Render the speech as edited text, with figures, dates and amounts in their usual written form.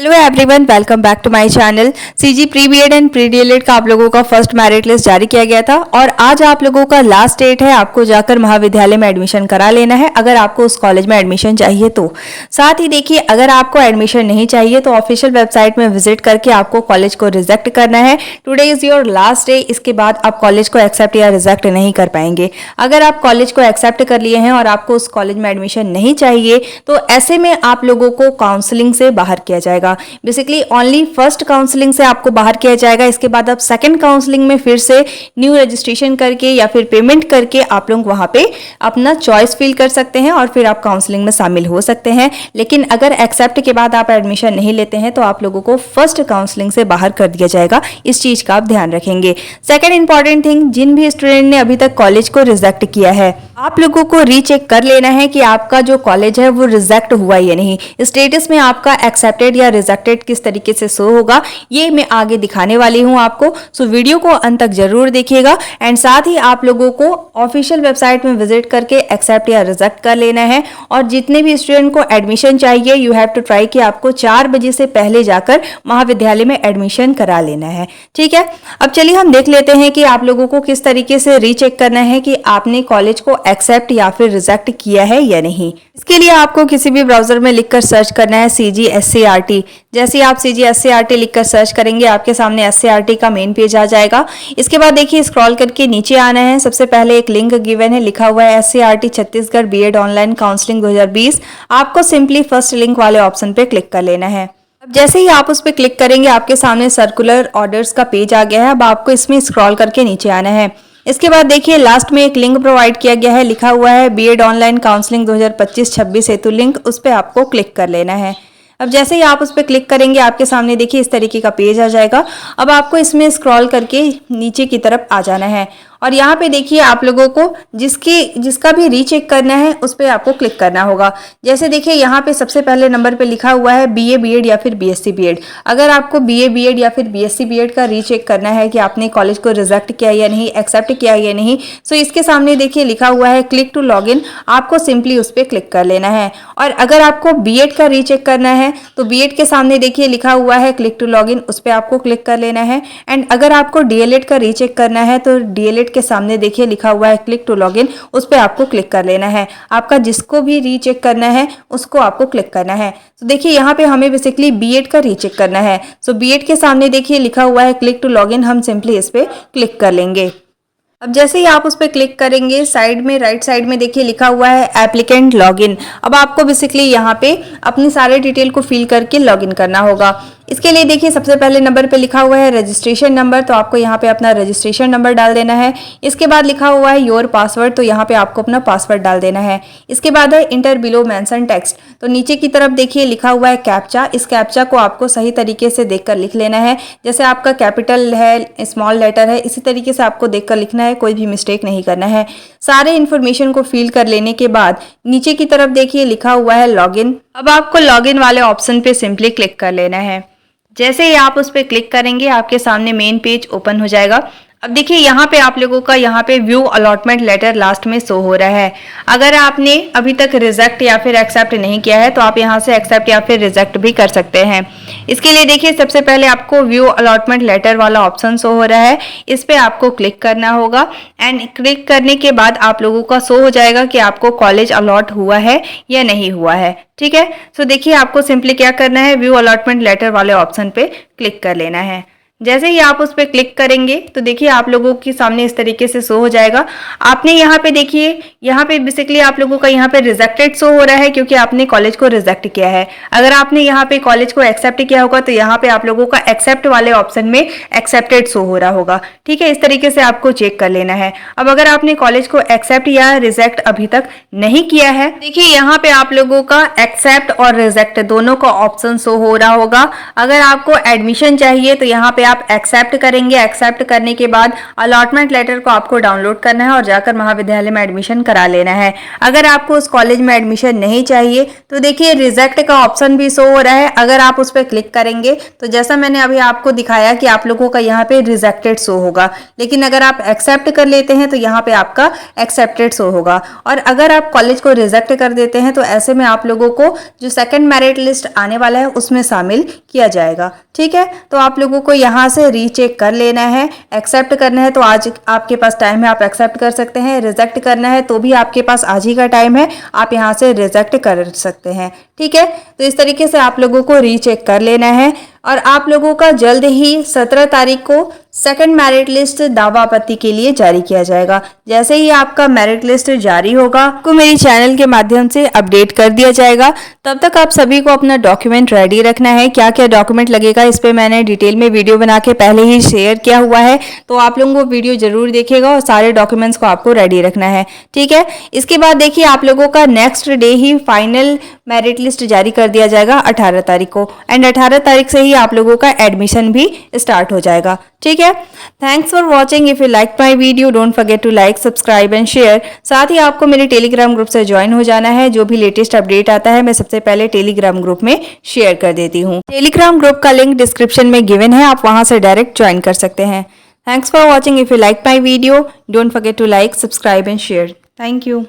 Hello everyone, welcome back to my channel. CG pre BEd and pre DElEd का आप लोगों का first merit list जारी किया गया था और आज आप लोगों का लास्ट डेट है आपको जाकर महाविद्यालय में एडमिशन करा लेना है अगर आपको उस कॉलेज में एडमिशन चाहिए तो। साथ ही देखिए, अगर आपको एडमिशन नहीं चाहिए तो ऑफिशियल वेबसाइट में विजिट करके आपको कॉलेज को रिजेक्ट करना है। Today is your last day. इसके बाद आप कॉलेज को एक्सेप्ट या रिजेक्ट नहीं कर पाएंगे। अगर आप कॉलेज को एक्सेप्ट कर लिए हैं और आपको उस कॉलेज में एडमिशन नहीं चाहिए तो ऐसे में आप लोगों को काउंसलिंग से बाहर किया जाएगा। बेसिकली ओनली फर्स्ट काउंसलिंग से आपको बाहर किया जाएगा। इसके बाद आप सेकंड काउंसलिंग में फिर से न्यू रजिस्ट्रेशन करके या फिर पेमेंट करके आप लोग वहां पे अपना चॉइस फिल कर सकते हैं और फिर आप काउंसलिंग में शामिल हो सकते हैं। लेकिन अगर एक्सेप्ट के बाद आप एडमिशन नहीं लेते हैं तो आप लोगों को फर्स्ट काउंसलिंग से बाहर कर दिया जाएगा। इस चीज का आप ध्यान रखेंगे। सेकेंड इंपॉर्टेंट थिंग, जिन भी स्टूडेंट ने अभी तक कॉलेज को रिजेक्ट किया है आप लोगों को रीचेक कर लेना है कि आपका जो कॉलेज है वो रिजेक्ट हुआ या नहीं। स्टेटस में आपका एक्सेप्टेड या रिजेक्टेड किस तरीके से शो होगा ये मैं आगे दिखाने वाली हूं आपको। सो वीडियो को अंत तक जरूर देखिएगा एंड साथ ही आप लोगों को ऑफिशियल वेबसाइट में विजिट करके एक्सेप्ट या रिजेक्ट कर लेना है। और जितने भी स्टूडेंट को एडमिशन चाहिए यू हैव टू ट्राई कि आपको 4 बजे से पहले जाकर महाविद्यालय में एडमिशन करा लेना है। ठीक है, अब चलिए हम देख लेते हैं कि आप लोगों को किस तरीके से रीचेक करना है कि आपने कॉलेज को एक्सेप्ट या फिर रिजेक्ट किया है या नहीं। इसके लिए आपको किसी भी ब्राउजर में लिखकर सर्च करना है CGSCRT। जैसे आप CGSCRT लिखकर सर्च करेंगे आपके सामने SCRT का मेन पेज आ जाएगा। इसके बाद देखिए स्क्रॉल करके नीचे आना है। सबसे पहले एक लिंक गिवन है, लिखा हुआ है SCRT Chhattisgarh BEd online counselling 2020। आपको सिंपली फर्स्ट लिंक वाले ऑप्शन पे क्लिक कर लेना है। अब जैसे ही आप उस पर क्लिक करेंगे आपके सामने सर्कुलर ऑर्डर्स का पेज आ गया है। अब आपको इसमें स्क्रॉल करके नीचे आना है। इसके बाद देखिए लास्ट में एक लिंक प्रोवाइड किया गया है, लिखा हुआ है बीएड ऑनलाइन काउंसलिंग 2025-26 हेतु लिंक। उस पर आपको क्लिक कर लेना है। अब जैसे ही आप उस पर क्लिक करेंगे आपके सामने देखिए इस तरीके का पेज आ जाएगा। अब आपको इसमें स्क्रॉल करके नीचे की तरफ आ जाना है और यहाँ पे देखिए आप लोगों को जिसका भी रीचेक करना है उस पर आपको क्लिक करना होगा। जैसे देखिए यहाँ पे सबसे पहले नंबर पे लिखा हुआ है BA BEd या फिर BSc BEd। अगर आपको BA BEd या फिर BSc BEd का रीचेक करना है कि आपने कॉलेज को रिजेक्ट किया या नहीं, एक्सेप्ट किया या नहीं, सो इसके सामने देखिए लिखा हुआ है क्लिक टू लॉग इन। आपको सिंपली उस पर क्लिक कर लेना है। और अगर आपको BEd का रीचेक करना है तो BEd के सामने देखिए लिखा हुआ है क्लिक टू लॉग इन, उस पर आपको क्लिक कर लेना है। एंड अगर आपको DLED का रीचेक करना है तो DLED के सामने देखिए लिखा हुआ है क्लिक टू लॉगिन, उस पर आपको क्लिक कर लेना है। आपका जिसको भी रीचेक करना है उसको आपको क्लिक करना है। तो देखिए यहाँ पे हमें बेसिकली BEd का रीचेक करना है। सो BEd के सामने देखिए लिखा हुआ है क्लिक टू लॉगिन, हम सिंपली इस पर क्लिक कर लेंगे। अब जैसे ही आप उस पर क्लिक करेंगे साइड में राइट साइड में देखिए लिखा हुआ है एप्लीकेंट लॉगिन। अब आपको बेसिकली यहाँ पे अपनी सारे डिटेल को फिल करके लॉगिन करना होगा। इसके लिए देखिए सबसे पहले नंबर पे लिखा हुआ है रजिस्ट्रेशन नंबर, तो आपको यहाँ पे अपना रजिस्ट्रेशन नंबर डाल देना है। इसके बाद लिखा हुआ है योर पासवर्ड, तो यहाँ पे आपको अपना पासवर्ड डाल देना है। इसके बाद है इंटर बिलो मेंशन टेक्स्ट, तो नीचे की तरफ देखिए लिखा हुआ है कैप्चा। इस कैप्चा को आपको सही तरीके से देखकर लिख लेना है। जैसे आपका कैपिटल है, स्मॉल लेटर है, इसी तरीके से आपको देखकर लिखना है, कोई भी मिस्टेक नहीं करना है। सारे इन्फॉर्मेशन को फिल कर लेने के बाद नीचे की तरफ देखिए लिखा हुआ है लॉगिन। अब आपको लॉगिन वाले ऑप्शन पे सिंपली क्लिक कर लेना है। जैसे ही आप उस पर क्लिक करेंगे आपके सामने मेन पेज ओपन हो जाएगा। अब देखिए यहाँ पे आप लोगों का यहाँ पे व्यू अलॉटमेंट लेटर लास्ट में शो हो रहा है। अगर आपने अभी तक रिजेक्ट या फिर एक्सेप्ट नहीं किया है तो आप यहाँ से एक्सेप्ट या फिर रिजेक्ट भी कर सकते हैं। इसके लिए देखिए सबसे पहले आपको व्यू अलॉटमेंट लेटर वाला ऑप्शन शो हो रहा है, इस पे आपको क्लिक करना होगा। एंड क्लिक करने के बाद आप लोगों का शो हो जाएगा कि आपको कॉलेज अलॉट हुआ है या नहीं हुआ है। ठीक है, सो देखिए आपको सिंपली क्या करना है, व्यू अलॉटमेंट लेटर वाले ऑप्शन पे क्लिक कर लेना है। जैसे ही आप उस पर क्लिक करेंगे तो देखिए आप लोगों के सामने इस तरीके से शो हो जाएगा। आपने यहाँ पे देखिए यहाँ पे बेसिकली आप लोगों का यहाँ पे रिजेक्टेड शो हो रहा है क्योंकि आपने कॉलेज को रिजेक्ट किया है। अगर आपने यहाँ पे कॉलेज को एक्सेप्ट किया होगा तो यहाँ पे आप लोगों का एक्सेप्ट वाले ऑप्शन में एक्सेप्टेड शो हो रहा होगा। ठीक है, इस तरीके से आपको चेक कर लेना है। अब अगर आपने कॉलेज को एक्सेप्ट या रिजेक्ट अभी तक नहीं किया है, देखिए यहाँ पे आप लोगों का एक्सेप्ट और रिजेक्ट दोनों का ऑप्शन शो हो रहा होगा। अगर आपको एडमिशन चाहिए तो यहाँ पे आप एक्सेप्ट करेंगे। एक्सेप्ट करने के बाद अलॉटमेंट लेटर को आपको डाउनलोड करना है और जाकर महाविद्यालय में एडमिशन करा लेना है। अगर आपको उस कॉलेज में एडमिशन नहीं चाहिए तो देखिए रिजेक्ट का ऑप्शन भी शो हो रहा है। अगर आप उस पर क्लिक करेंगे तो जैसा मैंने अभी आपको दिखाया कि आप लोगों का यहाँ पे रिजेक्टेड शो होगा, लेकिन अगर आप एक्सेप्ट कर लेते हैं तो यहाँ पे आपका एक्सेप्टेड शो होगा। और अगर आप कॉलेज को रिजेक्ट कर देते हैं तो ऐसे में आप लोगों को जो सेकंड मेरिट लिस्ट आने वाला है उसमें शामिल किया जाएगा। ठीक है, तो आप लोगों को यहाँ से रीचेक कर लेना है। एक्सेप्ट करना है तो आज आपके पास टाइम है, आप एक्सेप्ट कर सकते हैं। रिजेक्ट करना है तो भी आपके पास आज ही का टाइम है, आप यहाँ से रिजेक्ट कर सकते हैं। ठीक है, तो इस तरीके से आप लोगों को रीचेक कर लेना है और आप लोगों का जल्द ही 17 तारीख को सेकंड मेरिट लिस्ट दावा आपत्ति के लिए जारी किया जाएगा। जैसे ही आपका मेरिट लिस्ट जारी होगा आपको मेरी चैनल के माध्यम से अपडेट कर दिया जाएगा। तब तक आप सभी को अपना डॉक्यूमेंट रेडी रखना है। क्या क्या डॉक्यूमेंट लगेगा इस पे मैंने डिटेल में वीडियो बना के पहले ही शेयर किया हुआ है, तो आप लोगों को वीडियो जरूर देखिएगा और सारे डॉक्यूमेंट्स को आपको रेडी रखना है। ठीक है, इसके बाद देखिए आप लोगों का नेक्स्ट डे ही फाइनल मेरिट लिस्ट जारी कर दिया जाएगा 18 तारीख को, एंड 18 तारीख से ही आप लोगों का एडमिशन भी स्टार्ट हो जाएगा। ठीक है, thanks for watching. If you like my video don't forget to like, subscribe and share. साथ ही आपको मेरे टेलीग्राम ग्रुप से ज्वाइन हो जाना है। जो भी लेटेस्ट अपडेट आता है मैं सबसे पहले टेलीग्राम ग्रुप में शेयर कर देती हूँ। टेलीग्राम ग्रुप का लिंक डिस्क्रिप्शन में गिवन है, आप वहां से डायरेक्ट ज्वाइन कर सकते हैं। Thanks for watching. If you like my video don't forget to like, subscribe and share. Thank you.